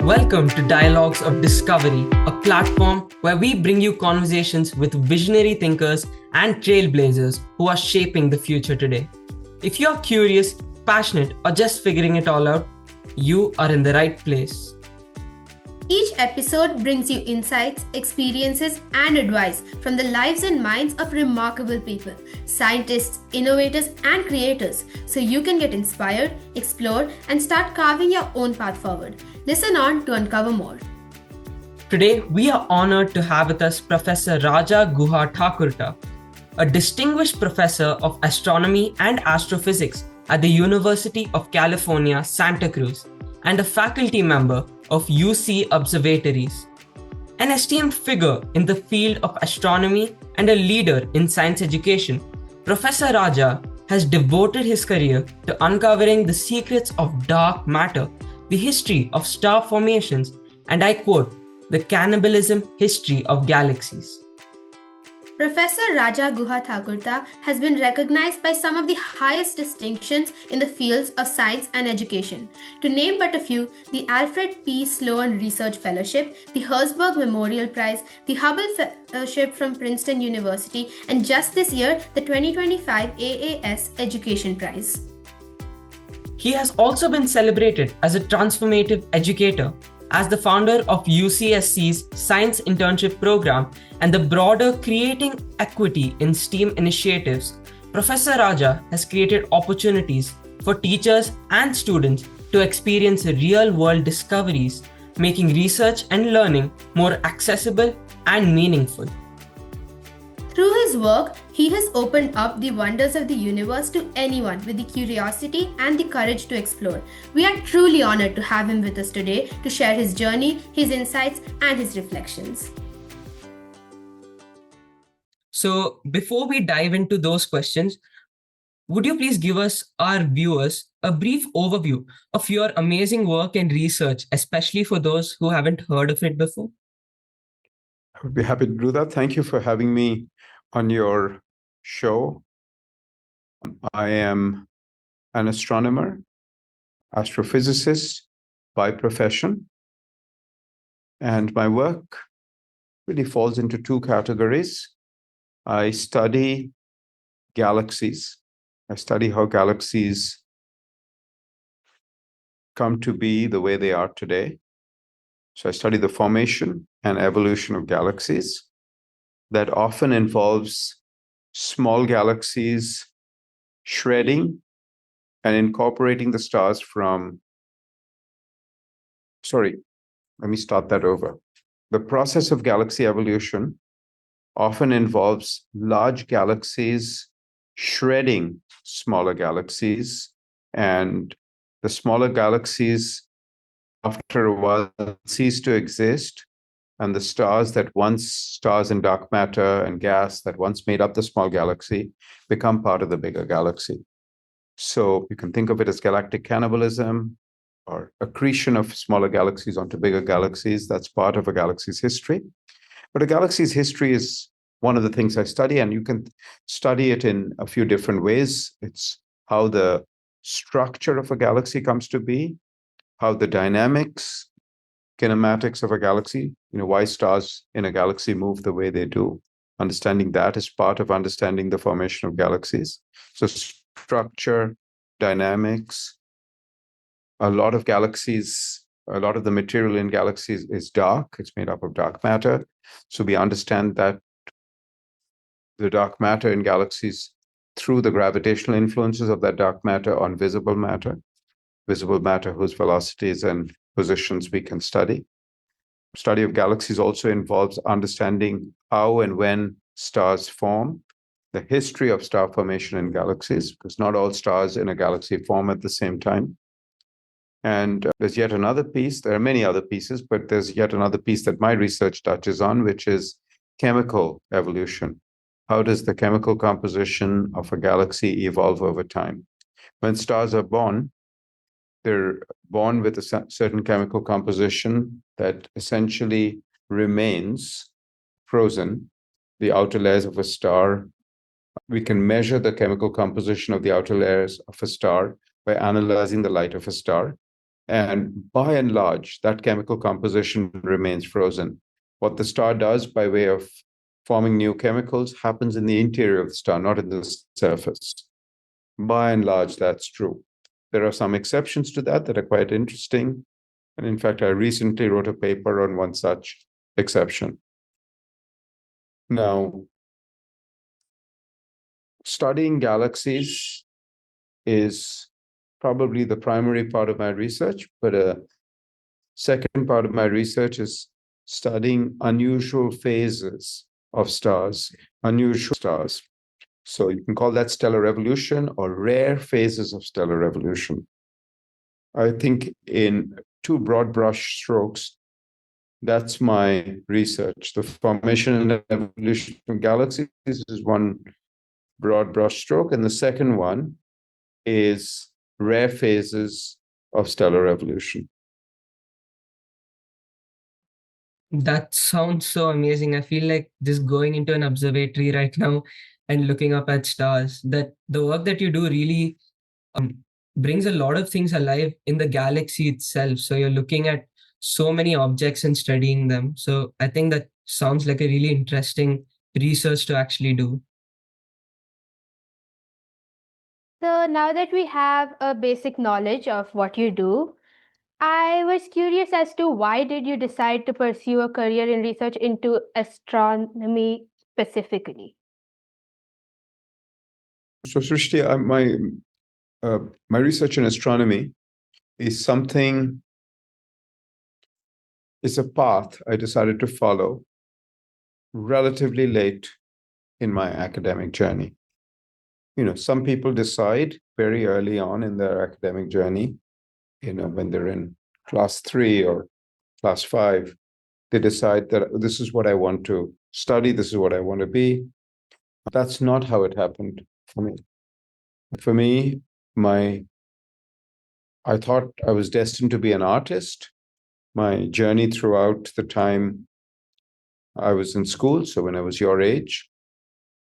Welcome to Dialogues of Discovery, a platform where we bring you conversations with visionary thinkers and trailblazers who are shaping the future today. If you are curious, passionate, or just figuring it all out, you are in the right place. Each episode brings you insights, experiences, and advice from the lives and minds of remarkable people, scientists, innovators, and creators, so you can get inspired, explore, and start carving your own path forward. Listen on to uncover more. Today, we are honored to have with us Professor Raja GuhaThakurta, a distinguished professor of astronomy and astrophysics at the University of California, Santa Cruz, and a faculty member of UC Observatories. An esteemed figure in the field of astronomy and a leader in science education, Professor Raja has devoted his career to uncovering the secrets of dark matter, the history of star formations, and I quote, the cannibalism history of galaxies. Professor Raja GuhaThakurta has been recognized by some of the highest distinctions in the fields of science and education. To name but a few, the Alfred P. Sloan Research Fellowship, the Herzberg Memorial Prize, the Hubble Fellowship from Princeton University, and just this year, the 2025 AAS Education Prize. He has also been celebrated as a transformative educator, as the founder of UCSC's Science Internship program and the broader Creating Equity in STEAM initiatives. Professor Raja has created opportunities for teachers and students to experience real-world discoveries, making research and learning more accessible and meaningful. Through his work, he has opened up the wonders of the universe to anyone with the curiosity and the courage to explore. We are truly honored to have him with us today to share his journey, his insights, and his reflections. So, before we dive into those questions, would you please give us, our viewers, a brief overview of your amazing work and research, especially for those who haven't heard of it before? I would be happy to do that. Thank you for having me on your show. I am an astronomer, astrophysicist by profession, and my work really falls into two categories. I study galaxies. I study how galaxies come to be the way they are today. So I study the formation and evolution of galaxies. That often involves small galaxies shredding and incorporating the stars from... Sorry, let me start that over. The process of galaxy evolution often involves large galaxies shredding smaller galaxies, and the smaller galaxies, after a while, cease to exist, and the stars in dark matter and gas that once made up the small galaxy become part of the bigger galaxy. So you can think of it as galactic cannibalism or accretion of smaller galaxies onto bigger galaxies. That's part of a galaxy's history. But a galaxy's history is one of the things I study, and you can study it in a few different ways. It's how the structure of a galaxy comes to be, how the dynamics, kinematics of a galaxy, why stars in a galaxy move the way they do. Understanding that is part of understanding the formation of galaxies. So structure, dynamics, a lot of the material in galaxies is dark. It's made up of dark matter. So we understand that the dark matter in galaxies through the gravitational influences of that dark matter on visible matter whose velocities and positions we can study. Study of galaxies also involves understanding how and when stars form, the history of star formation in galaxies, because not all stars in a galaxy form at the same time. And there's yet another piece. There are many other pieces, but there's yet another piece that my research touches on, which is chemical evolution. How does the chemical composition of a galaxy evolve over time? When stars are born, they're born with a certain chemical composition that essentially remains frozen. The outer layers of a star, we can measure the chemical composition of the outer layers of a star by analyzing the light of a star. And by and large, that chemical composition remains frozen. What the star does by way of forming new chemicals happens in the interior of the star, not in the surface. By and large, that's true. There are some exceptions to that are quite interesting. And in fact, I recently wrote a paper on one such exception. Now, studying galaxies is probably the primary part of my research, but a second part of my research is studying unusual phases of stars, unusual stars. So you can call that stellar evolution or rare phases of stellar evolution. I think in two broad brush strokes, that's my research. The formation and evolution of galaxies is one broad brush stroke, and the second one is rare phases of stellar evolution. That sounds so amazing. I feel like just going into an observatory right now and looking up at stars. That the work that you do really brings a lot of things alive in the galaxy itself. So you're looking at so many objects and studying them. So I think that sounds like a really interesting research to actually do. So now that we have a basic knowledge of what you do, I was curious as to why did you decide to pursue a career in research into astronomy specifically? So, Srishti, my research in astronomy is a path I decided to follow relatively late in my academic journey. Some people decide very early on in their academic journey, when they're in class 3 or class 5, they decide that this is what I want to study, this is what I want to be. That's not how it happened for me. For me, I thought I was destined to be an artist. My journey throughout the time I was in school, so when I was your age,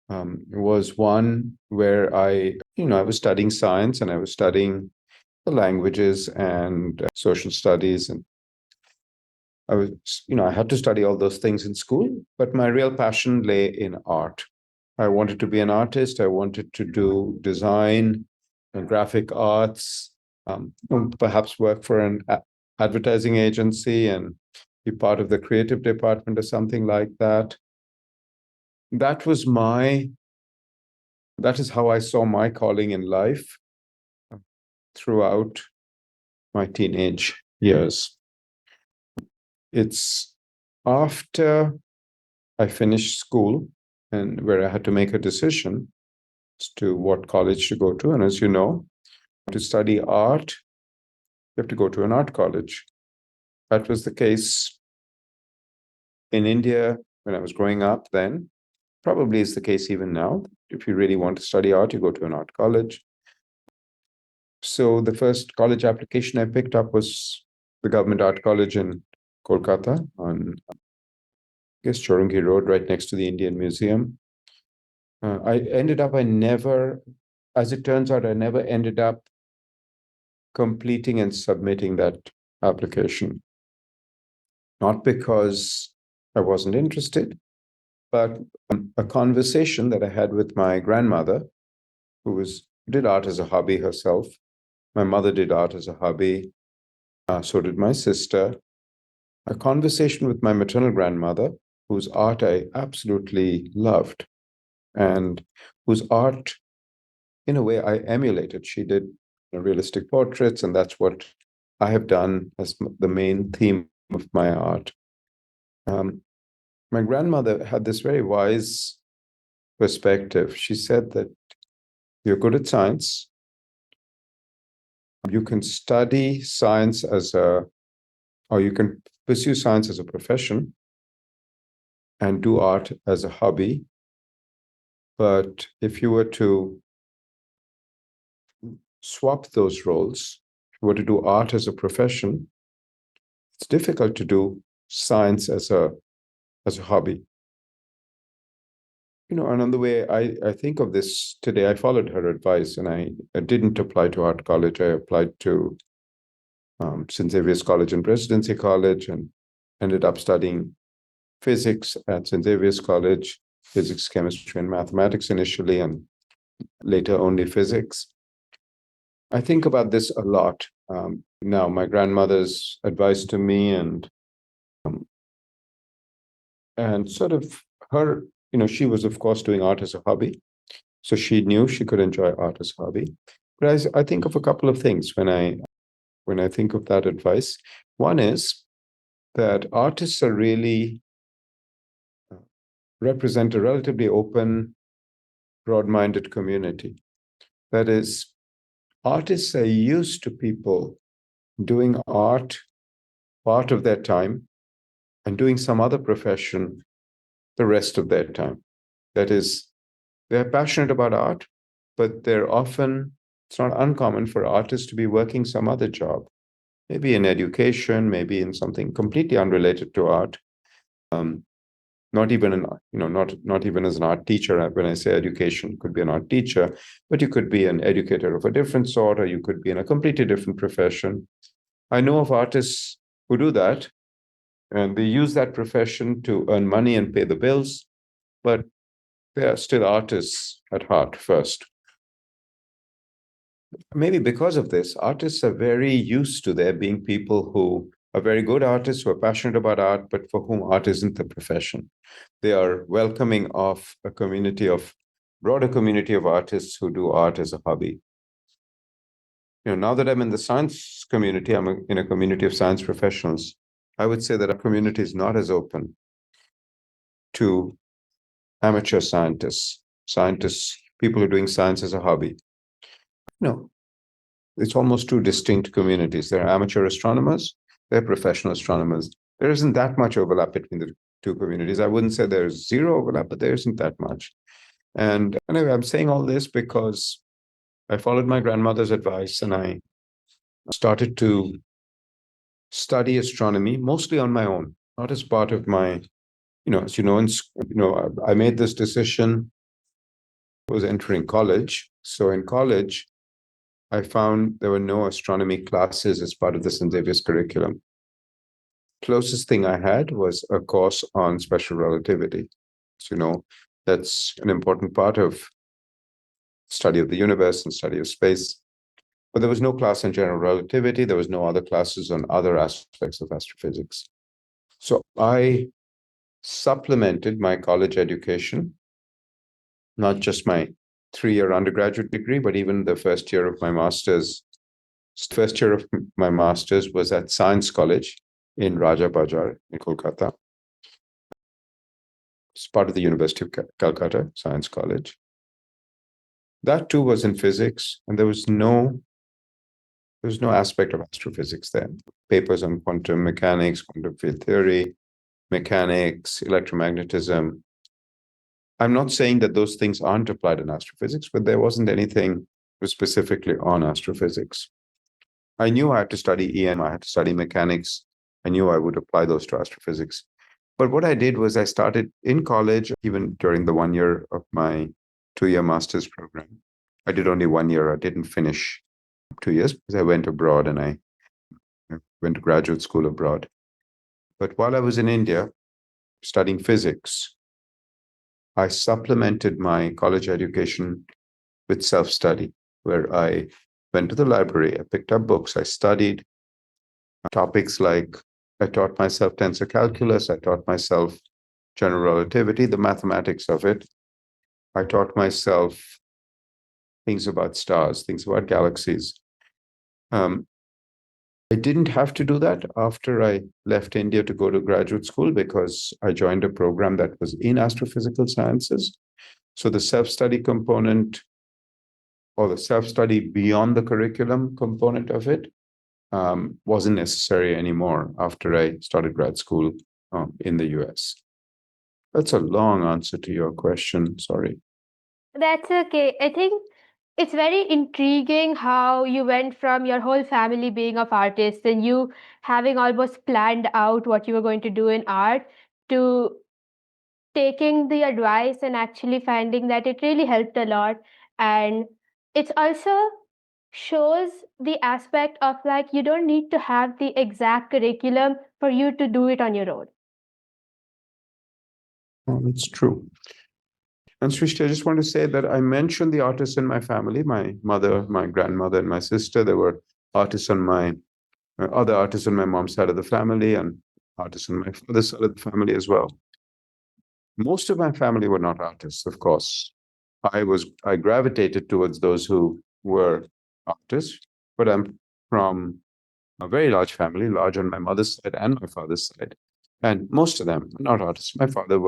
was one where I was studying science and I was studying the languages and social studies, and I had to study all those things in school, but my real passion lay in art. I wanted to be an artist. I wanted to do design and graphic arts, perhaps work for an advertising agency and be part of the creative department or something like that. That is how I saw my calling in life throughout my teenage years. It's after I finished school and where I had to make a decision as to what college to go to. And as you know, to study art, you have to go to an art college. That was the case in India when I was growing up then. Probably is the case even now. If you really want to study art, you go to an art college. So the first college application I picked up was the Government Art College in Kolkata on, I guess, Chorungi Road, right next to the Indian Museum. As it turns out, I never ended up completing and submitting that application. Not because I wasn't interested, but a conversation that I had with my grandmother, who did art as a hobby herself. My mother did art as a hobby. So did my sister. A conversation with my maternal grandmother, whose art I absolutely loved, and whose art, in a way, I emulated. She did realistic portraits, and that's what I have done as the main theme of my art. My grandmother had this very wise perspective. She said that you're good at science. You can study science or you can pursue science as a profession and do art as a hobby. But if you were to swap those roles, if you were to do art as a profession, it's difficult to do science as a hobby. And on the way I think of this today, I followed her advice and I didn't apply to art college. I applied to St. Xavier's College and Presidency College, and ended up studying physics at St. Xavier's College, physics, chemistry, and mathematics initially, and later only physics. I think about this a lot. Now, my grandmother's advice to me and sort of her, she was, of course, doing art as a hobby. So she knew she could enjoy art as a hobby. But I think of a couple of things when I think of that advice. One is that artists are really represent a relatively open, broad-minded community. That is, artists are used to people doing art part of their time and doing some other profession the rest of their time. That is, they're passionate about art, but it's not uncommon for artists to be working some other job, maybe in education, maybe in something completely unrelated to art. Not even not even as an art teacher. When I say education, you could be an art teacher, but you could be an educator of a different sort, or you could be in a completely different profession. I know of artists who do that, and they use that profession to earn money and pay the bills, but they are still artists at heart first. Maybe because of this, artists are very used to there being people who are very good artists, who are passionate about art, but for whom art isn't the profession. They are welcoming of a broader community of artists who do art as a hobby. Now that I'm in the science community, I'm in a community of science professionals. I would say that our community is not as open to amateur scientists, people who are doing science as a hobby. No, it's almost two distinct communities. There are amateur astronomers, there are professional astronomers. There isn't that much overlap between the two communities. I wouldn't say there's zero overlap, but there isn't that much. And anyway, I'm saying all this because I followed my grandmother's advice and I started to study astronomy mostly on my own, not as part of my, as you know, I made this decision. I was entering college. So in college, I found there were no astronomy classes as part of the St. Xavier's curriculum. Closest thing I had was a course on special relativity. So, that's an important part of study of the universe and study of space. But there was no class on general relativity. There was no other classes on other aspects of astrophysics. So I supplemented my college education, not just my 3-year undergraduate degree, but even the first year of my master's. First year of my master's was at Science College in Raja Bajar in Kolkata. It's part of the University of Calcutta Science College. That too was in physics, and there was no aspect of astrophysics there. Papers on quantum mechanics, quantum field theory, mechanics, electromagnetism. I'm not saying that those things aren't applied in astrophysics, but there wasn't anything specifically on astrophysics. I knew I had to study EM, I had to study mechanics. I knew I would apply those to astrophysics. But what I did was I started in college, even during the 1 year of my 2-year master's program. I did only 1 year. I didn't finish 2 years because I went abroad and I went to graduate school abroad. But while I was in India studying physics, I supplemented my college education with self-study, where I went to the library, I picked up books, I studied topics like I taught myself tensor calculus, I taught myself general relativity, the mathematics of it. I taught myself things about stars, things about galaxies. I didn't have to do that after I left India to go to graduate school because I joined a program that was in astrophysical sciences. So the self-study component or the self-study beyond the curriculum component of it wasn't necessary anymore after I started grad school in the US. That's a long answer to your question. Sorry. That's okay. I think it's very intriguing how you went from your whole family being of artists and you having almost planned out what you were going to do in art to taking the advice and actually finding that it really helped a lot. And it's also shows the aspect of like you don't need to have the exact curriculum for you to do it on your own. It's true. And Srishti, I just want to say that I mentioned the artists in my family, my mother, my grandmother, and my sister. There were artists on my other artists on my mom's side of the family and artists on my father's side of the family as well. Most of my family were not artists, of course. I gravitated towards those who were artists, but I'm from a very large family, large on my mother's side and my father's side. And most of them are not artists. My father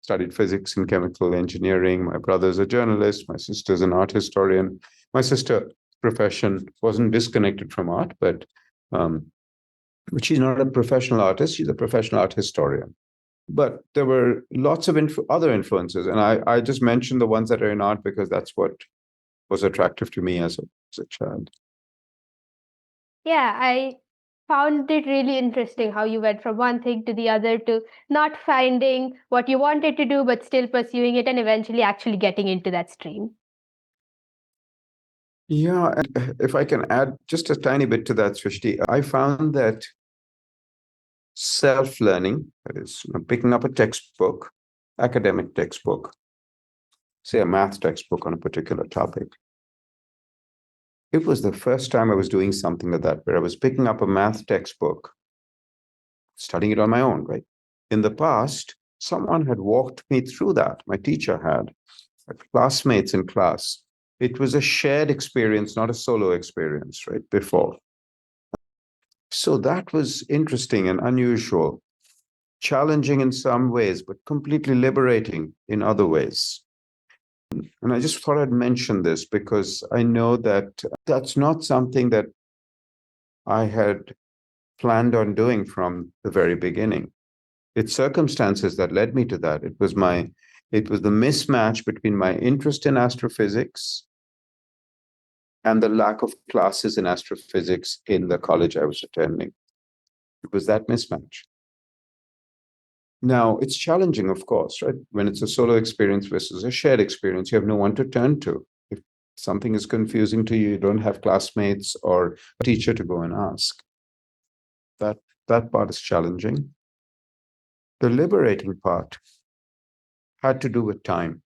studied physics and chemical engineering. My brother's a journalist. My sister's an art historian. My sister's profession wasn't disconnected from art, but she's not a professional artist. She's a professional art historian. But there were lots of other influences. And I just mentioned the ones that are in art because that's what was attractive to me as a child. Yeah, I found it really interesting how you went from one thing to the other to not finding what you wanted to do, but still pursuing it and eventually actually getting into that stream. Yeah, and if I can add just a tiny bit to that, Srishti, I found that self-learning, that is, picking up a textbook, academic textbook, say a math textbook on a particular topic. It was the first time I was doing something like that, where I was picking up a math textbook, studying it on my own, right? In the past, someone had walked me through that. My teacher had, classmates in class. It was a shared experience, not a solo experience, right? Before. So that was interesting and unusual, challenging in some ways, but completely liberating in other ways. And I just thought I'd mention this because I know that that's not something that I had planned on doing from the very beginning. It's circumstances that led me to that. It was the mismatch between my interest in astrophysics and the lack of classes in astrophysics in the college I was attending. It was that mismatch. Now, it's challenging, of course, right? When it's a solo experience versus a shared experience, you have no one to turn to. If something is confusing to you, you don't have classmates or a teacher to go and ask. That part is challenging. The liberating part had to do with time.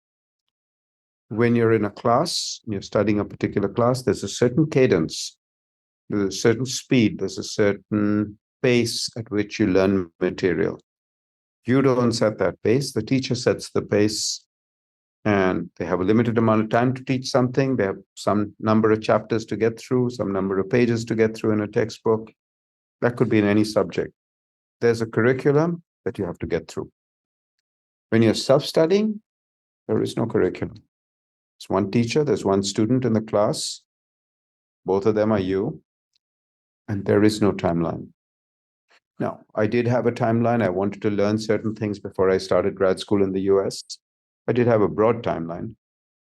When you're in a class, you're studying a particular class, there's a certain cadence, there's a certain speed, there's a certain pace at which you learn material. You don't set that pace, the teacher sets the pace, and they have a limited amount of time to teach something. They have some number of chapters to get through, some number of pages to get through in a textbook. That could be in any subject. There's a curriculum that you have to get through. When you're self-studying, there is no curriculum. There's one teacher, there's one student in the class. Both of them are you, and there is no timeline. Now, I did have a timeline. I wanted to learn certain things before I started grad school in the US. I did have a broad timeline,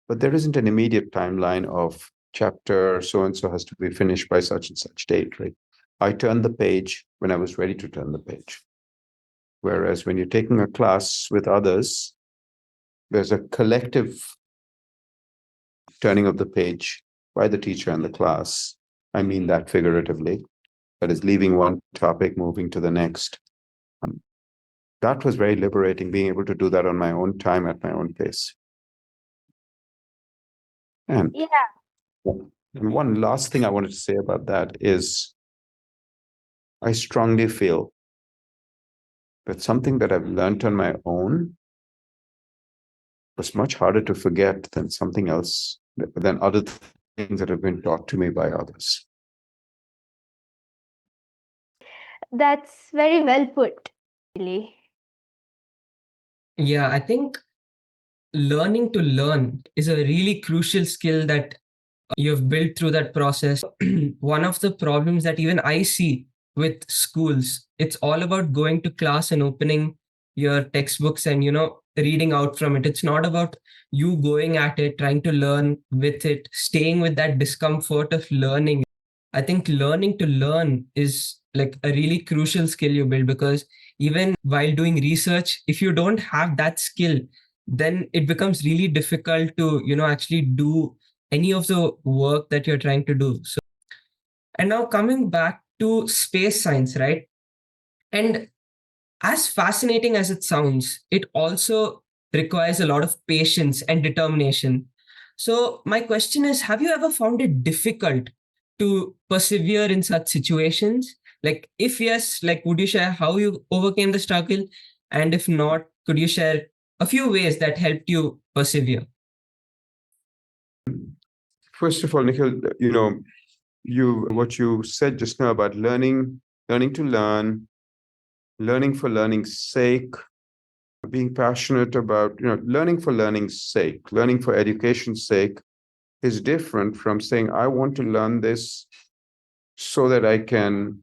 but there isn't an immediate timeline of chapter so-and-so has to be finished by such and such date, right? I turned the page when I was ready to turn the page. Whereas when you're taking a class with others, there's a collective turning of the page by the teacher and the class. I mean that figuratively. That is leaving one topic, moving to the next. That was very liberating, being able to do that on my own time at my own pace. And one last thing I wanted to say about that is I strongly feel that something that I've learned on my own was much harder to forget than something else, than other things that have been taught to me by others. That's very well put, really. Yeah, I think learning to learn is a really crucial skill that you've built through that process. One of the problems that even I see with schools, it's all about going to class and opening your textbooks and, reading out from it. It's not about you going at it, trying to learn with it, staying with that discomfort of learning. I think learning to learn is like a really crucial skill you build, because even while doing research, if you don't have that skill, then it becomes really difficult to, actually do any of the work that you're trying to do. So, and now coming back to space science, right? And as fascinating as it sounds, it also requires a lot of patience and determination. So, my question is, have you ever found it difficult to persevere in such situations? Like, if yes, like, would you share how you overcame the struggle? And if not, could you share a few ways that helped you persevere? First of all, Nikhil, what you said just now about learning to learn, learning for learning's sake, being passionate about, learning for learning's sake, learning for education's sake is different from saying, I want to learn this so that I can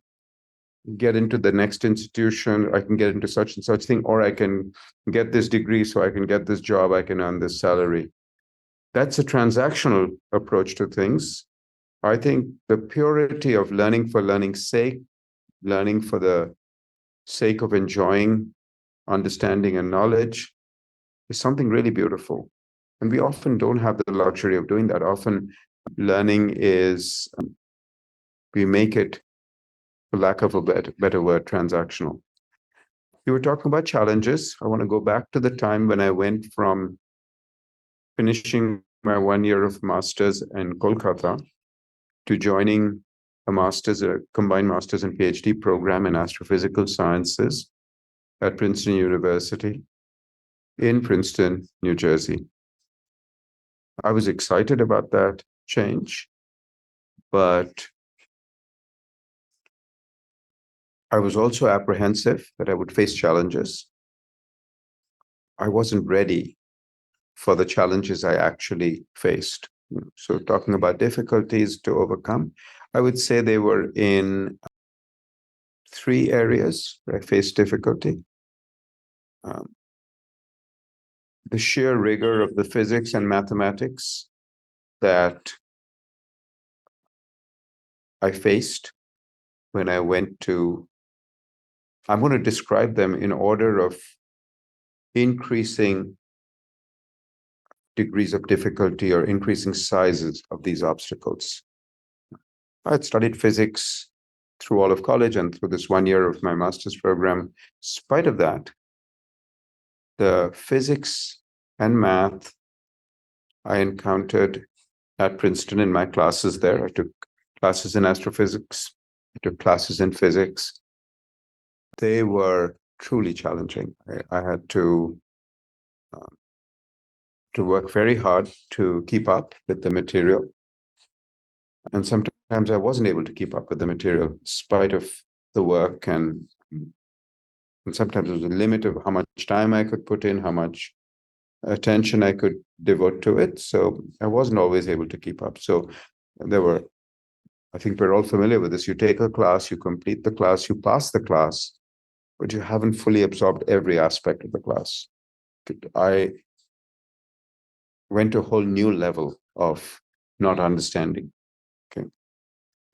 get into the next institution, I can get into such and such thing, or I can get this degree so I can get this job, I can earn this salary. That's a transactional approach to things. I think the purity of learning for learning's sake, learning for the sake of enjoying understanding and knowledge is something really beautiful. And we often don't have the luxury of doing that. Often learning is, we make it, for lack of a better word, transactional. You were talking about challenges. I want to go back to the time when I went from finishing my 1 year of master's in Kolkata to joining a combined master's and PhD program in astrophysical sciences at Princeton University in Princeton, New Jersey. I was excited about that change, but I was also apprehensive that I would face challenges. I wasn't ready for the challenges I actually faced. So talking about difficulties to overcome, I would say they were in 3 areas where I faced difficulty. The sheer rigor of the physics and mathematics that I faced when I went to, I'm going to describe them in order of increasing degrees of difficulty or increasing sizes of these obstacles. I had studied physics through all of college and through this 1 year of my master's program. In spite of that, the physics and math I encountered at Princeton in my classes there. I took classes in astrophysics, I took classes in physics. They were truly challenging. I had to work very hard to keep up with the material. And sometimes I wasn't able to keep up with the material in spite of the work. And sometimes there was a limit of how much time I could put in, how much attention I could devote to it. So I wasn't always able to keep up. So there were, I think we're all familiar with this. You take a class, you complete the class, you pass the class, but you haven't fully absorbed every aspect of the class. I went to a whole new level of not understanding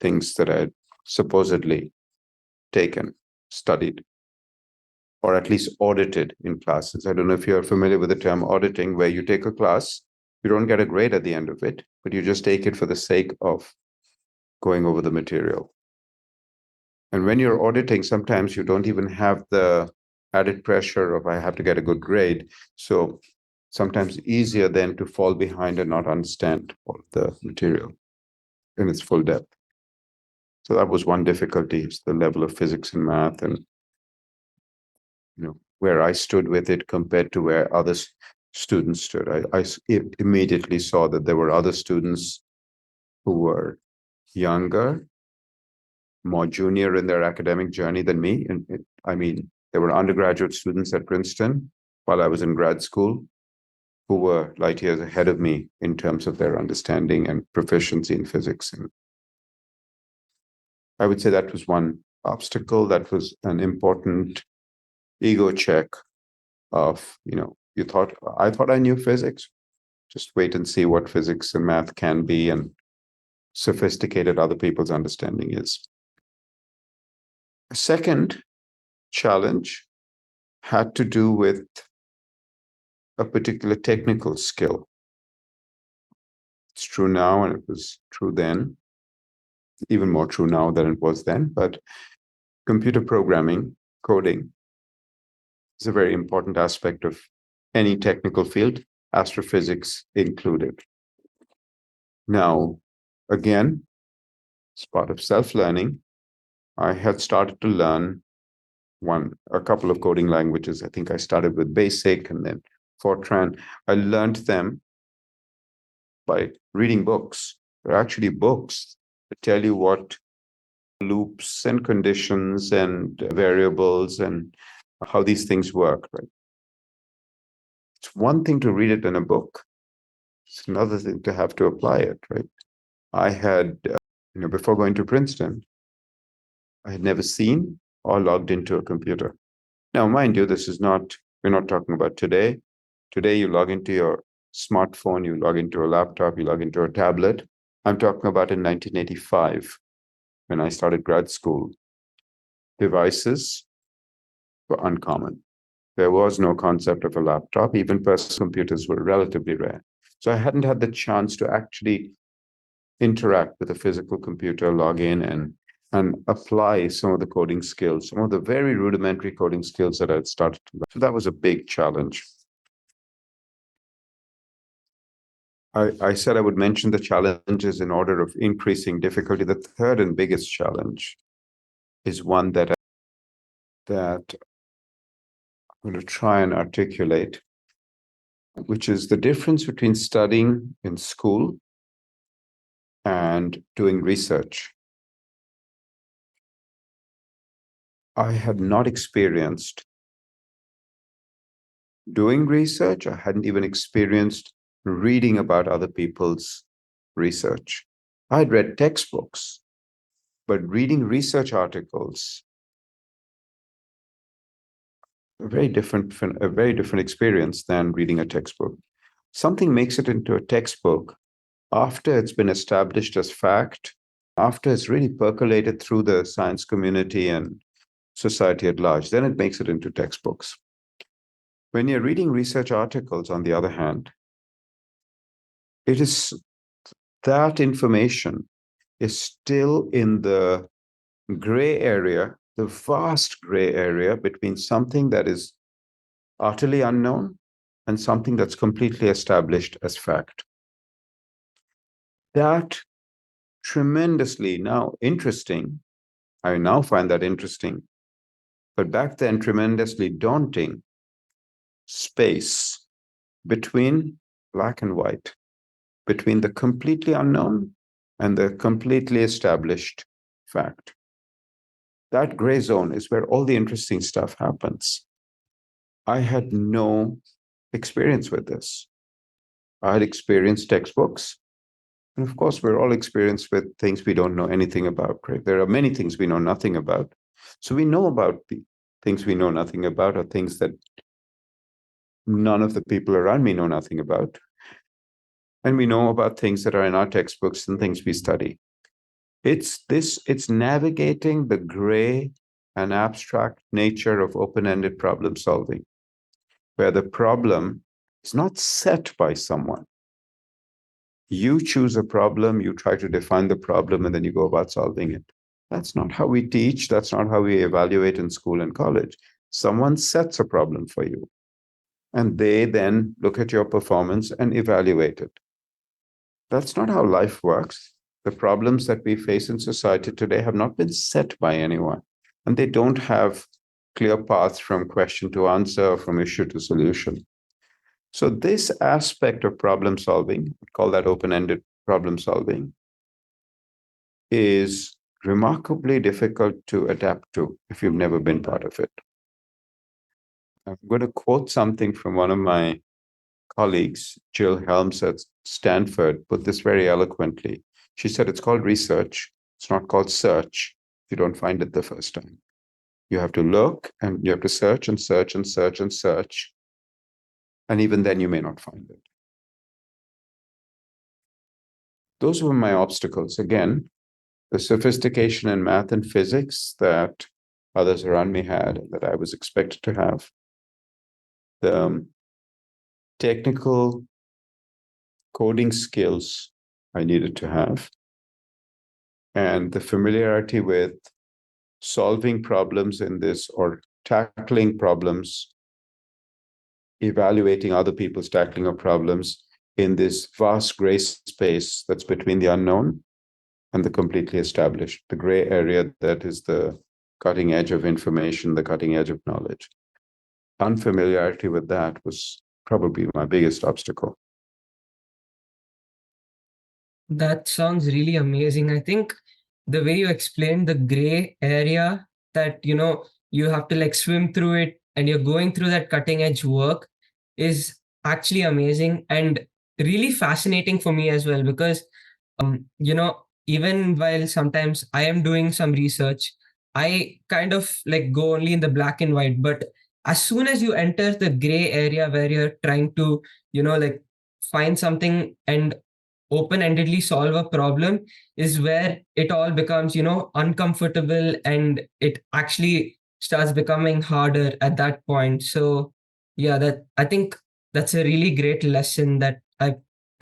things that I had supposedly taken, studied, or at least audited in classes. I don't know if you're familiar with the term auditing, where you take a class, you don't get a grade at the end of it, but you just take it for the sake of going over the material. And when you're auditing, sometimes you don't even have the added pressure of I have to get a good grade. So sometimes easier then to fall behind and not understand all the material in its full depth. So that was one difficulty, is the level of physics and math, and where I stood with it compared to where other students stood. I immediately saw that there were other students who were younger, more junior in their academic journey than me. And there were undergraduate students at Princeton while I was in grad school who were light years ahead of me in terms of their understanding and proficiency in physics. And I would say that was one obstacle. That was an important ego check of, I thought I knew physics. Just wait and see what physics and math can be and sophisticated other people's understanding is. A second challenge had to do with a particular technical skill. It's true now, and it was true then, even more true now than it was then. But computer programming, coding, is a very important aspect of any technical field, astrophysics included. Now, again, as part of self-learning, I had started to learn a couple of coding languages. I think I started with BASIC and then Fortran. I learned them by reading books. There are actually books that tell you what loops and conditions and variables and how these things work, right? It's one thing to read it in a book. It's another thing to have to apply it, right? I had, before going to Princeton, I had never seen or logged into a computer. Now, mind you, we're not talking about today. Today, you log into your smartphone, you log into a laptop, you log into a tablet. I'm talking about in 1985, when I started grad school. Devices were uncommon. There was no concept of a laptop. Even personal computers were relatively rare. So I hadn't had the chance to actually interact with a physical computer, log in and apply some of the coding skills, some of the very rudimentary coding skills that I'd started to learn. So that was a big challenge. I said I would mention the challenges in order of increasing difficulty. The third and biggest challenge is one that I'm going to try and articulate, which is the difference between studying in school and doing research. I had not experienced doing research. I hadn't even experienced reading about other people's research. I had read textbooks, but reading research articles, a very different experience than reading a textbook. Something makes it into a textbook after it's been established as fact, after it's really percolated through the science community and society at large, then it makes it into textbooks. When you're reading research articles, on the other hand, it is that information is still in the gray area, the vast gray area between something that is utterly unknown and something that's completely established as fact. That tremendously now interesting, I now find that interesting, but back then tremendously daunting space between black and white, between the completely unknown and the completely established fact. That gray zone is where all the interesting stuff happens. I had no experience with this. I had experienced textbooks. And of course, we're all experienced with things we don't know anything about, right? There are many things we know nothing about. So we know about the things we know nothing about, or things that none of the people around me know nothing about. And we know about things that are in our textbooks and things we study. It's navigating the gray and abstract nature of open-ended problem solving, where the problem is not set by someone. You choose a problem, you try to define the problem, and then you go about solving it. That's not how we teach. That's not how we evaluate in school and college. Someone sets a problem for you, and they then look at your performance and evaluate it. That's not how life works. The problems that we face in society today have not been set by anyone, and they don't have clear paths from question to answer or from issue to solution. So this aspect of problem solving, we call that open-ended problem solving, is remarkably difficult to adapt to if you've never been part of it. I'm going to quote something from one of my colleagues, Jill Helms at Stanford, put this very eloquently. She said, it's called research. It's not called search if you don't find it the first time. You have to look and you have to search and search and search and search. And even then you may not find it. Those were my obstacles. Again, the sophistication in math and physics that others around me had, that I was expected to have. The technical coding skills I needed to have. And the familiarity with solving problems in this or tackling problems, evaluating other people's tackling of problems in this vast gray space that's between the unknown and the completely established, the gray area that is the cutting edge of information, the cutting edge of knowledge. Unfamiliarity with that was probably my biggest obstacle. That sounds really amazing. I think the way you explained the gray area, that you have to like swim through it and you're going through that cutting edge work, is actually amazing and really fascinating for me as well, because even while sometimes I am doing some research, I kind of like go only in the black and white. But as soon as you enter the gray area where you're trying to like find something and open-endedly solve a problem, is where it all becomes uncomfortable, and it actually starts becoming harder at that point. So yeah, that I think that's a really great lesson that I'm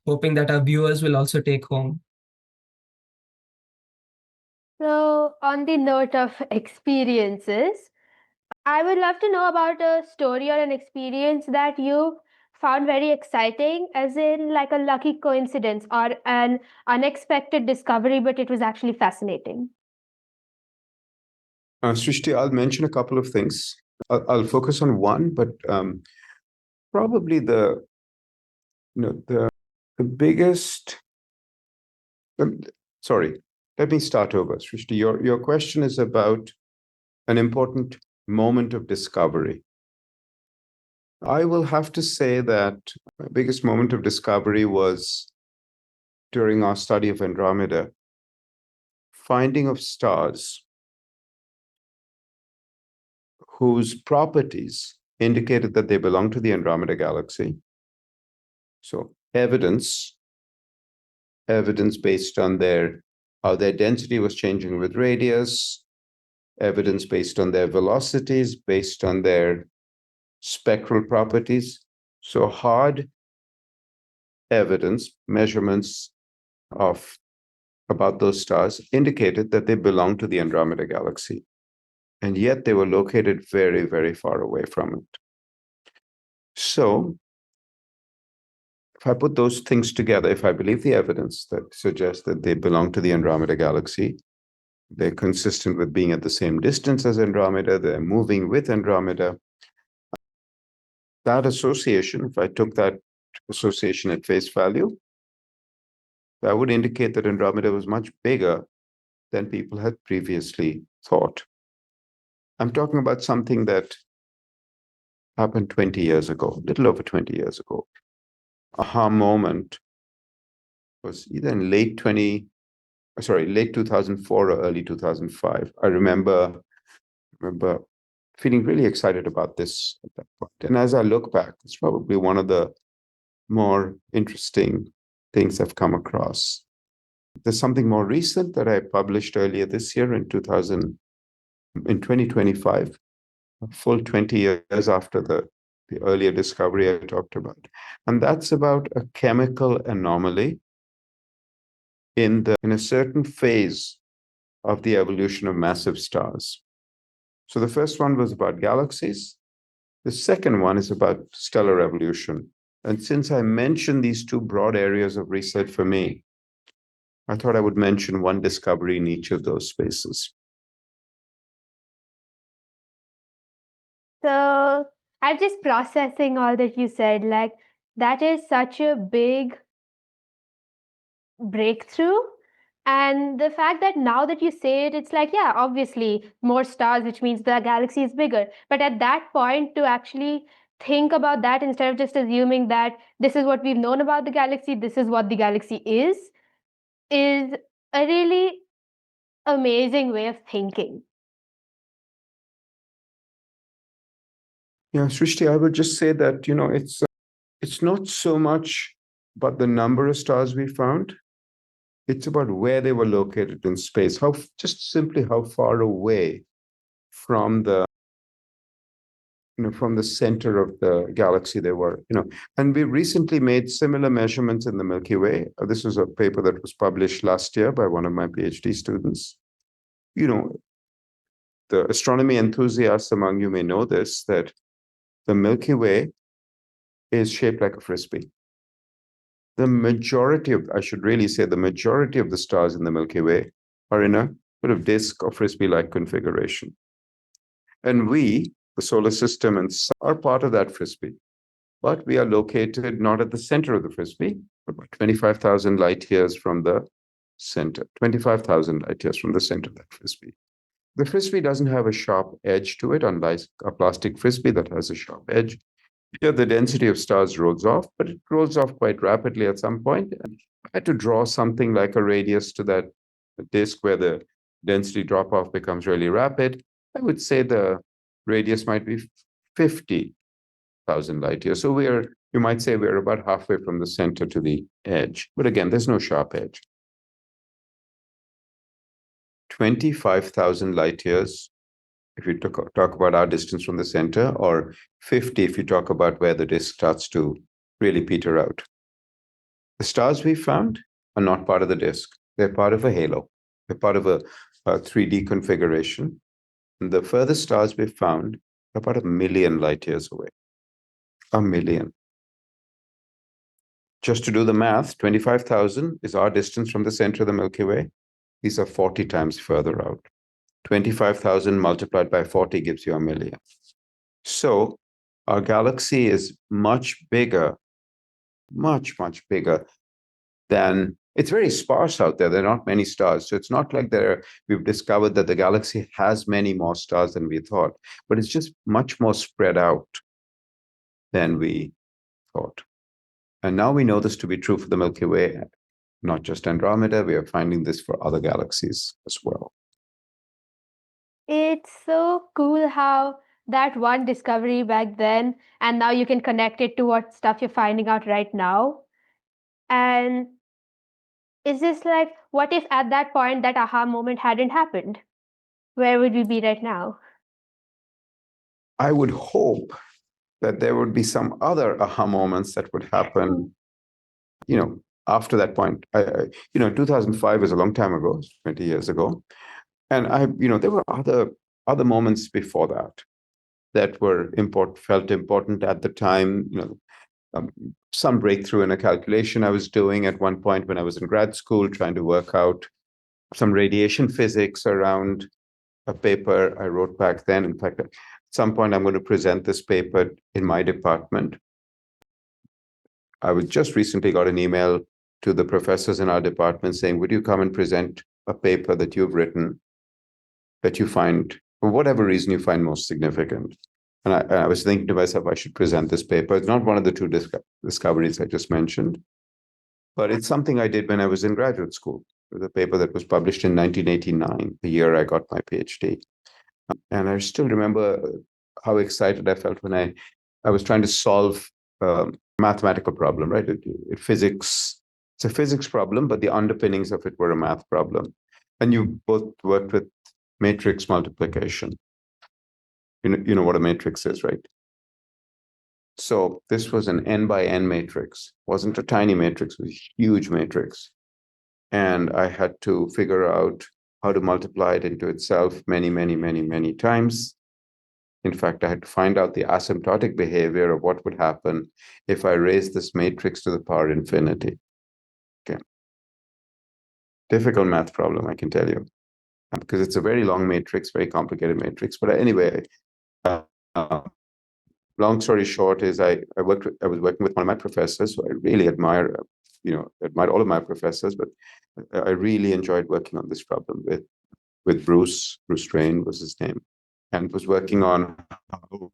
hoping that our viewers will also take home. So, on the note of experiences, I would love to know about a story or an experience that you found very exciting, as in like a lucky coincidence or an unexpected discovery, but it was actually fascinating. Srishti, I'll mention a couple of things. I'll focus on one, but probably the biggest. Sorry, let me start over, Srishti. Your question is about an important moment of discovery. I will have to say that my biggest moment of discovery was during our study of Andromeda, finding of stars whose properties indicated that they belong to the Andromeda galaxy. So evidence based on how their density was changing with radius, evidence based on their velocities, based on their spectral properties. So hard evidence, measurements about those stars indicated that they belong to the Andromeda galaxy. And yet they were located very, very far away from it. So if I put those things together, if I believe the evidence that suggests that they belong to the Andromeda galaxy, they're consistent with being at the same distance as Andromeda, they're moving with Andromeda, that association, if I took that association at face value, that would indicate that Andromeda was much bigger than people had previously thought. I'm talking about something that happened 20 years ago, a little over 20 years ago. Aha moment was either in late 2004 or early 2005. I remember feeling really excited about this at that point. And as I look back, it's probably one of the more interesting things I've come across. There's something more recent that I published earlier this year in 2025, a full 20 years after the earlier discovery I talked about. And that's about a chemical anomaly in a certain phase of the evolution of massive stars. So the first one was about galaxies. The second one is about stellar evolution. And since I mentioned these two broad areas of research for me, I thought I would mention one discovery in each of those spaces. So, I'm just processing all that you said. Like, that is such a big breakthrough. And the fact that now that you say it, it's like, yeah, obviously more stars, which means the galaxy is bigger. But at that point, to actually think about that instead of just assuming that this is what we've known about the galaxy, this is what the galaxy is a really amazing way of thinking. Yeah, Srishti, I would just say that, it's not so much about the number of stars we found. It's about where they were located in space, just simply how far away from the from the center of the galaxy they were, and we recently made similar measurements in the Milky Way. This was a paper that was published last year by one of my PhD students. The astronomy enthusiasts among you may know this, that the Milky Way is shaped like a frisbee. The majority of the stars in the Milky Way are in a sort of disk or frisbee-like configuration. And we, the solar system and sun, are part of that frisbee. But we are located not at the center of the frisbee, but about 25,000 light years from the center, 25,000 light years from the center of that frisbee. The frisbee doesn't have a sharp edge to it, unlike a plastic frisbee that has a sharp edge. Here, the density of stars rolls off, but it rolls off quite rapidly at some point. And I had to draw something like a radius to that disk where the density drop-off becomes really rapid. I would say the radius might be 50,000 light years. So you might say we're about halfway from the center to the edge. But again, there's no sharp edge. 25,000 light years if you talk about our distance from the center, or 50 if you talk about where the disk starts to really peter out. The stars we found are not part of the disk. They're part of a halo. They're part of a 3D configuration. And the furthest stars we've found are about 1 million light years away. 1 million. Just to do the math, 25,000 is our distance from the center of the Milky Way. These are 40 times further out. 25,000 multiplied by 40 gives you 1 million. So our galaxy is much bigger, much bigger than, it's very sparse out there. There are not many stars. So it's not like we've discovered that the galaxy has many more stars than we thought, but it's just much more spread out than we thought. And now we know this to be true for the Milky Way, not just Andromeda. We are finding this for other galaxies as well. It's so cool how that one discovery back then, and now you can connect it to what stuff you're finding out right now. And is this like, what if at that point that aha moment hadn't happened? Where would we be right now? I would hope that there would be some other aha moments that would happen, after that point. 2005 was a long time ago, 20 years ago. And there were other moments before that were felt important at the time. Some breakthrough in a calculation I was doing at one point when I was in grad school, trying to work out some radiation physics around a paper I wrote back then. In fact, at some point I'm going to present this paper in my department. I just recently got an email to the professors in our department saying, would you come and present a paper that you've written that you find, for whatever reason, you find most significant? And I was thinking to myself, I should present this paper. It's not one of the two discoveries I just mentioned, but it's something I did when I was in graduate school. It was a paper that was published in 1989, the year I got my PhD. And I still remember how excited I felt when I was trying to solve a mathematical problem, right? It's a physics problem, but the underpinnings of it were a math problem. And you both worked with matrix multiplication. You know what a matrix is, right? So this was an n by n matrix. It wasn't a tiny matrix, it was a huge matrix. And I had to figure out how to multiply it into itself many times. In fact, I had to find out the asymptotic behavior of what would happen if I raised this matrix to the power infinity. Okay. Difficult math problem, I can tell you, because it's a very long matrix, very complicated matrix. But anyway, long story short is I was working with one of my professors, who I really admire, admired all of my professors, but I really enjoyed working on this problem with Bruce Strain was his name, and was working on how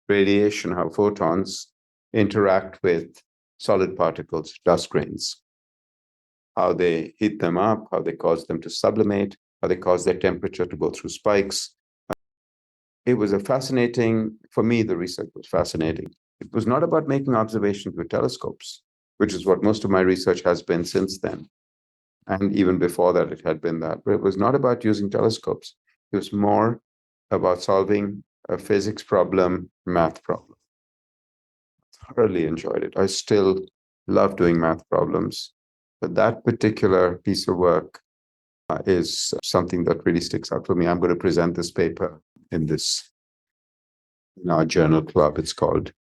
radiation, how photons interact with solid particles, dust grains, how they heat them up, how they cause them to sublimate, how they cause their temperature to go through spikes. It was for me, the research was fascinating. It was not about making observations with telescopes, which is what most of my research has been since then. And even before that, it had been that. But it was not about using telescopes. It was more about solving a physics problem, math problem. Thoroughly enjoyed it. I still love doing math problems, but that particular piece of work is something that really sticks out for me. I'm going to present this paper in our journal club. It's called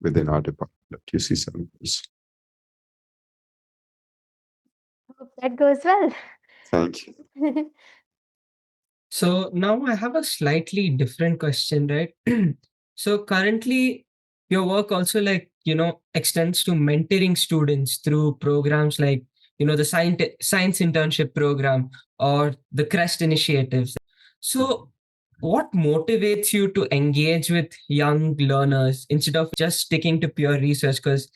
within our department at UC Observatories. Hope that goes well. Thank you. So now I have a slightly different question, right? So currently your work also extends to mentoring students through programs like, the science internship program or the CrEST initiatives. So what motivates you to engage with young learners instead of just sticking to pure research? Because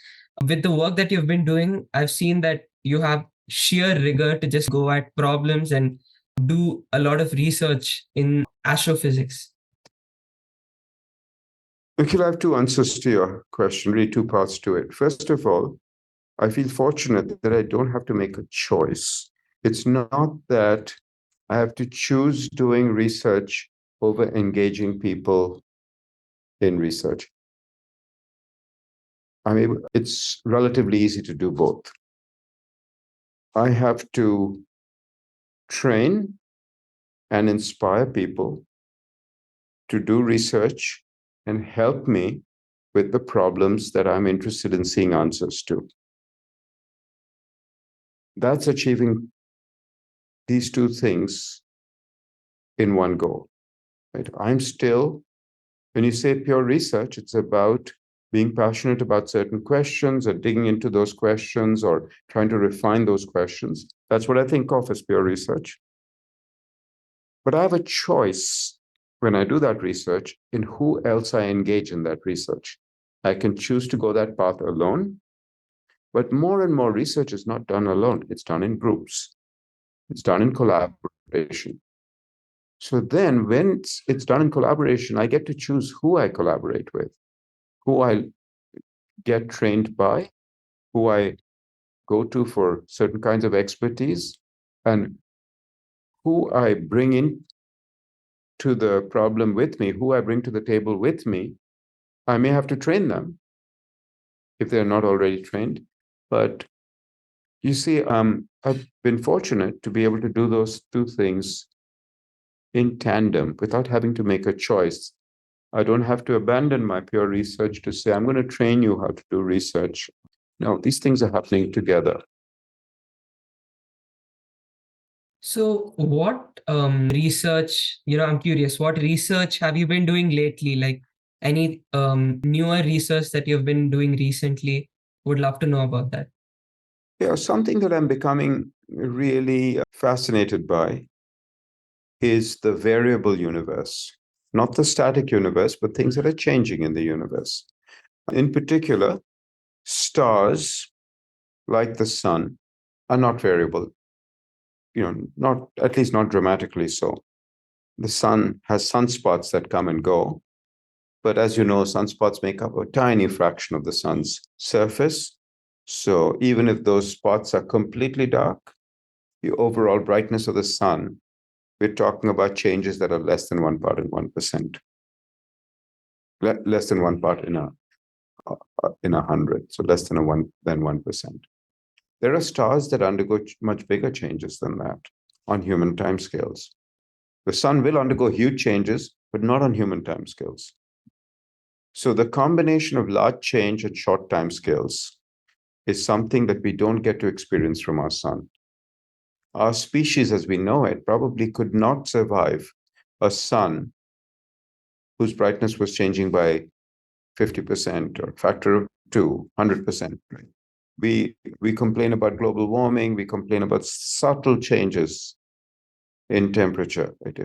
with the work that you've been doing, I've seen that you have sheer rigor to just go at problems and do a lot of research in astrophysics. Nikhil, I have two answers to your question, really two parts to it. First of all, I feel fortunate that I don't have to make a choice. It's not that I have to choose doing research over engaging people in research. It's relatively easy to do both. I have to train and inspire people to do research and help me with the problems that I'm interested in seeing answers to. That's achieving these two things in one go. Right? When you say pure research, it's about being passionate about certain questions or digging into those questions or trying to refine those questions. That's what I think of as pure research. But I have a choice when I do that research in who else I engage in that research. I can choose to go that path alone, but more and more research is not done alone. It's done in groups. It's done in collaboration. So then when it's done in collaboration, I get to choose who I collaborate with, who I get trained by, who I go to for certain kinds of expertise, and who I bring in to the problem with me, who I bring to the table with me. I may have to train them if they're not already trained. But you see, I've been fortunate to be able to do those two things in tandem without having to make a choice. I don't have to abandon my pure research to say, I'm going to train you how to do research. No, these things are happening together. So what research, I'm curious, what research have you been doing lately? Like any newer research that you've been doing recently? Would love to know about that. Yeah, something that I'm becoming really fascinated by is the variable universe, not the static universe, but things that are changing in the universe. In particular, stars like the sun are not variable, not at least not dramatically so. The sun has sunspots that come and go, but as you know, sunspots make up a tiny fraction of the sun's surface. So even if those spots are completely dark, the overall brightness of the sun, we're talking about changes that are less than 1 part in 1%, less than 1 part in a 100, so less than 1%. There are stars that undergo much bigger changes than that on human timescales. The sun will undergo huge changes, but not on human timescales. So the combination of large change at short timescales is something that we don't get to experience from our sun. Our species, as we know it, probably could not survive a sun whose brightness was changing by 50% or factor of 2, 100%. Right? We complain about global warming, we complain about subtle changes in temperature. Right?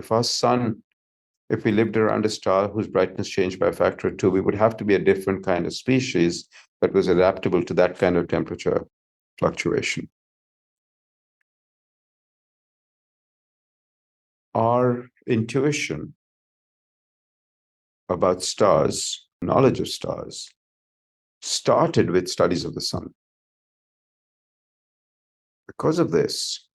If we lived around a star whose brightness changed by a factor of 2, we would have to be a different kind of species that was adaptable to that kind of temperature fluctuation. Our intuition about stars, knowledge of stars, started with studies of the sun. Because of this,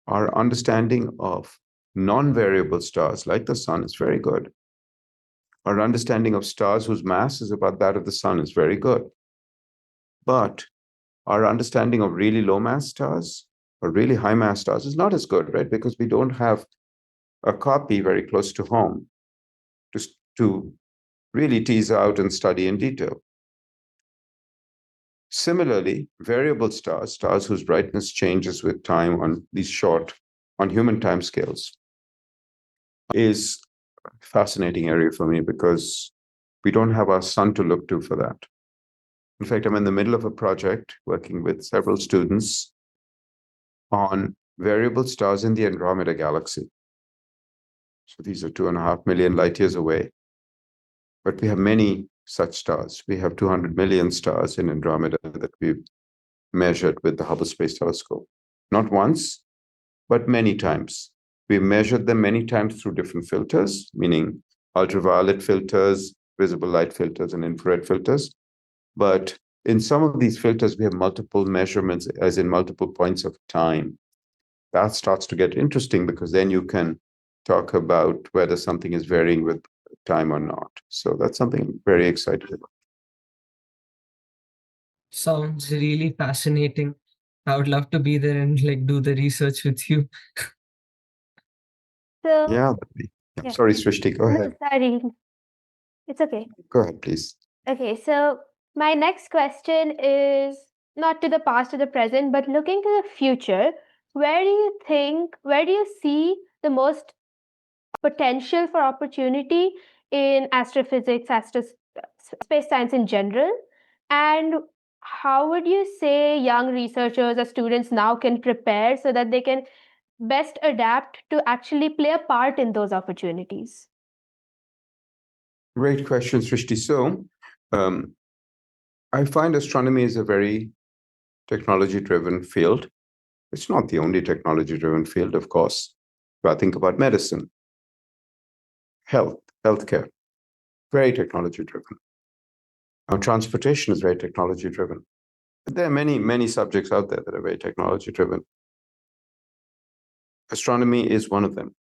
our understanding of non-variable stars like the sun is very good. Our understanding of stars whose mass is about that of the sun is very good. But our understanding of really low mass stars or really high mass stars is not as good, right? Because we don't have a copy very close to home to really tease out and study in detail. Similarly, variable stars, stars whose brightness changes with time on these short, on human timescales, is a fascinating area for me because we don't have our sun to look to for that. In fact, I'm in the middle of a project working with several students on variable stars in the Andromeda Galaxy. So these are 2.5 million light years away. But we have many such stars. We have 200 million stars in Andromeda that we've measured with the Hubble Space Telescope. Not once, but many times. We've measured them many times through different filters, meaning ultraviolet filters, visible light filters, and infrared filters. But in some of these filters, we have multiple measurements, as in multiple points of time. That starts to get interesting because then you can talk about whether something is varying with time or not. So that's something I'm very excited about. Sounds really fascinating. I would love to be there and like do the research with you. So, Yeah. yeah. Sorry, Srishti, go No, ahead. sorry. It's okay. Go ahead, please. Okay, so my next question is not to the past or the present, but looking to the future, where do you see the most potential for opportunity in astrophysics, space science in general? And how would you say young researchers or students now can prepare so that they can best adapt to actually play a part in those opportunities? Great question, Srishti. So I find astronomy is a very technology-driven field. It's not the only technology-driven field, of course. But I think about medicine, healthcare, very technology-driven. Transportation is very technology-driven. There are many, many subjects out there that are very technology-driven. Astronomy is one of them.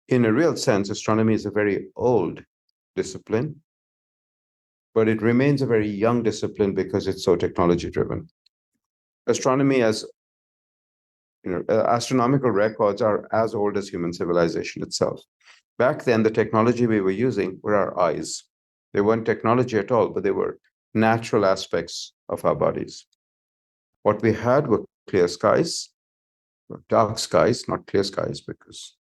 In a real sense, astronomy is a very old discipline, but it remains a very young discipline because it's so technology-driven. Astronomy, as astronomical records are as old as human civilization itself. Back then, the technology we were using were our eyes. They weren't technology at all, but they were natural aspects of our bodies. What we had were clear skies, dark skies, not clear skies, because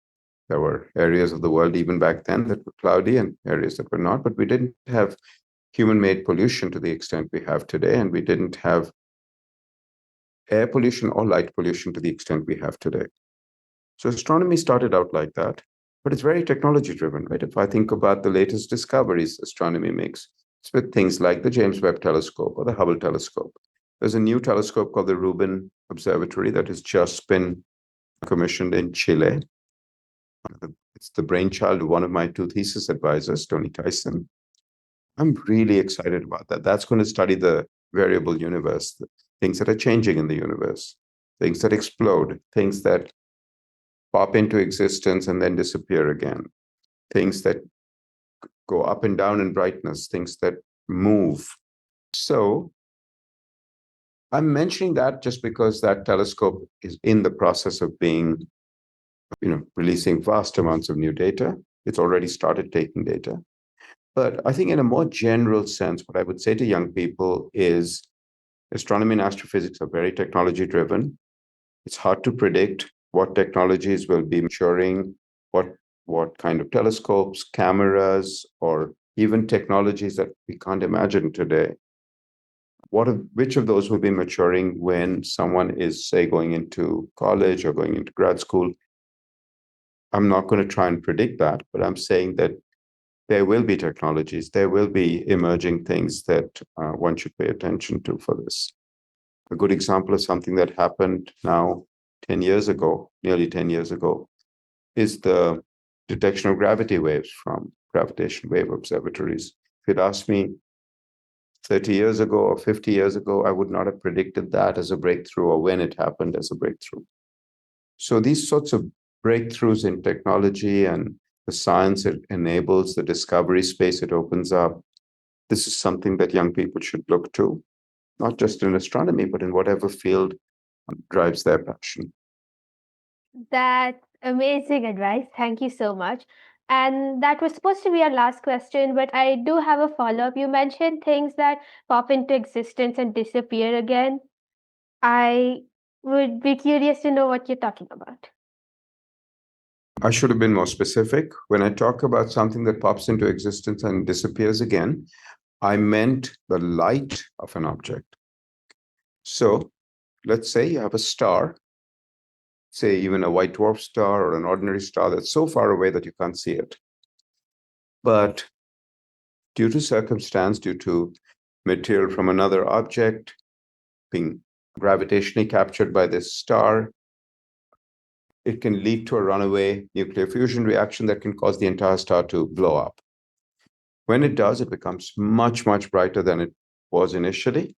there were areas of the world even back then that were cloudy and areas that were not, but we didn't have human-made pollution to the extent we have today, and we didn't have air pollution or light pollution to the extent we have today. So astronomy started out like that, but it's very technology-driven, right? If I think about the latest discoveries astronomy makes, it's with things like the James Webb Telescope or the Hubble Telescope. There's a new telescope called the Rubin Observatory that has just been commissioned in Chile. It's the brainchild of one of my two thesis advisors, Tony Tyson. I'm really excited about that. That's going to study the variable universe, the things that are changing in the universe, things that explode, things that pop into existence and then disappear again, things that go up and down in brightness, things that move. So I'm mentioning that just because that telescope is in the process of being, releasing vast amounts of new data. It's already started taking data. But I think in a more general sense, what I would say to young people is astronomy and astrophysics are very technology-driven. It's hard to predict what technologies will be maturing, what kind of telescopes, cameras, or even technologies that we can't imagine today. Which of those will be maturing when someone is, say, going into college or going into grad school? I'm not going to try and predict that, but I'm saying that there will be technologies, there will be emerging things that one should pay attention to for this. A good example of something that happened now 10 years ago, nearly 10 years ago, is the detection of gravity waves from gravitational wave observatories. If you'd asked me 30 years ago or 50 years ago, I would not have predicted that as a breakthrough or when it happened as a breakthrough. So these sorts of breakthroughs in technology and the science it enables, the discovery space it opens up. This is something that young people should look to, not just in astronomy, but in whatever field drives their passion. That's amazing advice. Thank you so much. And that was supposed to be our last question, but I do have a follow-up. You mentioned things that pop into existence and disappear again. I would be curious to know what you're talking about. I should have been more specific. When I talk about something that pops into existence and disappears again, I meant the light of an object. So let's say you have a star, say even a white dwarf star or an ordinary star that's so far away that you can't see it. But due to circumstance, due to material from another object being gravitationally captured by this star, it can lead to a runaway nuclear fusion reaction that can cause the entire star to blow up. When it does, it becomes much, much brighter than it was initially.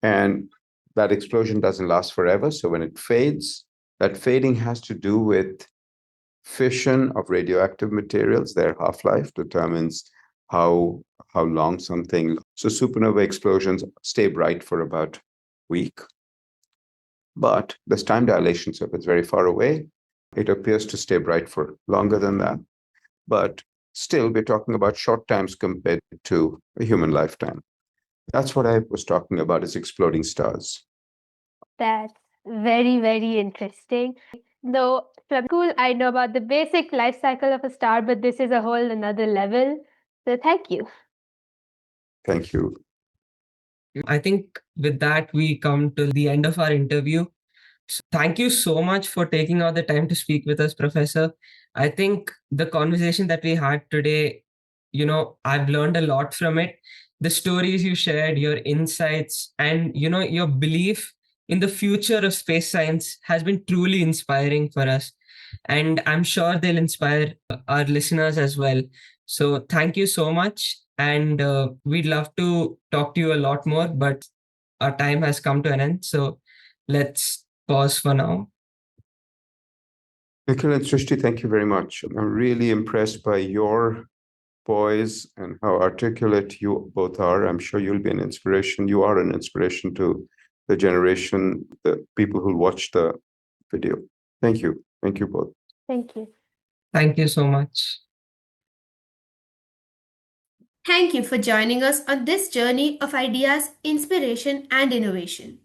And that explosion doesn't last forever. So when it fades, that fading has to do with fission of radioactive materials. Their half-life determines how long something. So supernova explosions stay bright for about a week. But there's time dilation. So if it's very far away, it appears to stay bright for longer than that. But still, we're talking about short times compared to a human lifetime. That's what I was talking about, is exploding stars. That's very, very interesting. Though from school, I know about the basic life cycle of a star, but this is a whole another level. So thank you. Thank you. I think with that, we come to the end of our interview. So thank you so much for taking out the time to speak with us, Professor. I think the conversation that we had today, I've learned a lot from it. The stories you shared, your insights, and, your belief in the future of space science has been truly inspiring for us. And I'm sure they'll inspire our listeners as well. So thank you so much. And we'd love to talk to you a lot more, but our time has come to an end. So let's pause for now. Nikhil and Srishti, thank you very much. I'm really impressed by your poise and how articulate you both are. I'm sure you'll be an inspiration. You are an inspiration to the generation, the people who watch the video. Thank you. Thank you both. Thank you. Thank you so much. Thank you for joining us on this journey of ideas, inspiration, and innovation.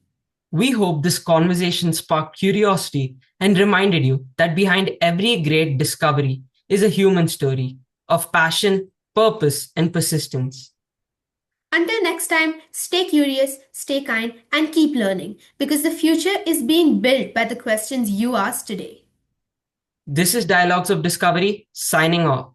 We hope this conversation sparked curiosity and reminded you that behind every great discovery is a human story of passion, purpose, and persistence. Until next time, stay curious, stay kind, and keep learning, because the future is being built by the questions you ask today. This is Dialogues of Discovery, signing off.